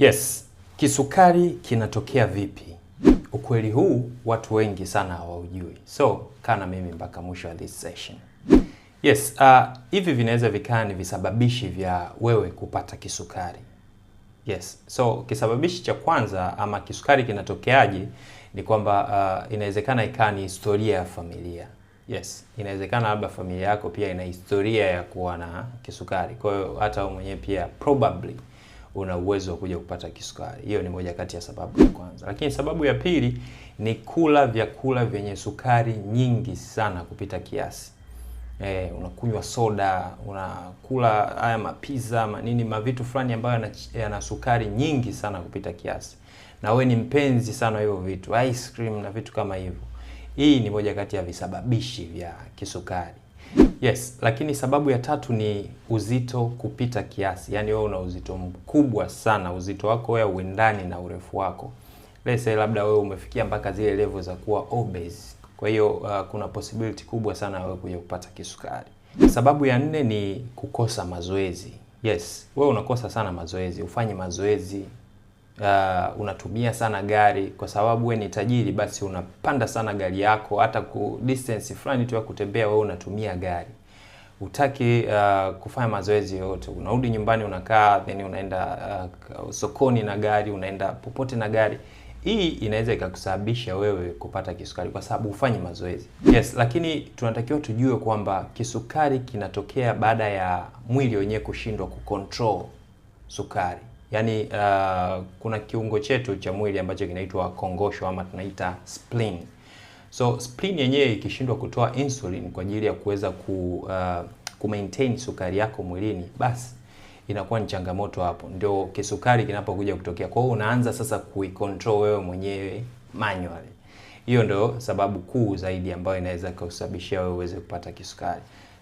Yes, kisukari kinatokea vipi? Ukweli huu watu wengi sana hawaujui. So, kaa na mimi mpaka mwisho wa this session. Yes, hivi vinaweza vikaa ni visababishi vya wewe kupata kisukari. Yes, so kisababishi cha kwanza ama kisukari kinatokeaje ni kwamba inawezekana ikaa ni historia ya familia. Yes, inawezekana labda familia yako pia ina historia ya kuwa na kisukari. Kwa hiyo hata wewe mwenyewe pia probably una uwezo wa kuja kupata kisukari. Hiyo ni moja kati ya sababu ya kwanza. Lakini sababu ya pili ni kula vyakula vyenye sukari nyingi sana kupita kiasi. Unakunywa soda, unakula haya mapiza, manini, mavitu fulani ambayo yana sukari nyingi sana kupita kiasi. Na we ni mpenzi sana hivyo vitu, ice cream na vitu kama hivyo. Hii ni moja kati ya visababishi vya kisukari. Yes, lakini sababu ya tatu ni uzito kupita kiasi. Yaani wewe una uzito mkubwa sana, uzito wako wewe uendani na urefu wako. Let's say labda wewe umefikia mpaka zile level za kuwa obese. Kwa hiyo kuna possibility kubwa sana wewe kuja kupata kisukari. Sababu ya nne ni kukosa mazoezi. Yes, wewe unakosa sana mazoezi, ufanye mazoezi. Unatumia sana gari kwa sababu wewe ni tajiri, basi unapanda sana gari yako, hata ku distance fulani tu ya kutembea wewe unatumia gari. Hutaki kufanya mazoezi yoyote. Unarudi nyumbani unakaa, then unaenda sokoni na gari, unaenda popote na gari. Hii inaweza ikakusababisha wewe kupata kisukari kwa sababu hufanyi mazoezi. Yes, lakini tunatakiwa tujue kwamba kisukari kinatokea baada ya mwili wenyewe kushindwa kucontrol sukari. Yaani kuna kiungo chetu cha mwili ambacho kinaitwa kongosho ama tunaita spleen. So spleen yenyewe ikishindwa kutoa insulin kwa ajili ya kuweza maintain sukari yako mwilini, basi inakuwa ni changamoto hapo. Ndio kisukari kinapokuja kutokea. Kwa hiyo unaanza sasa kuicontrol wewe mwenyewe manually. Hiyo ndio sababu kuu zaidi ambayo inaweza kusababishia wewe uweze kupata kisukari.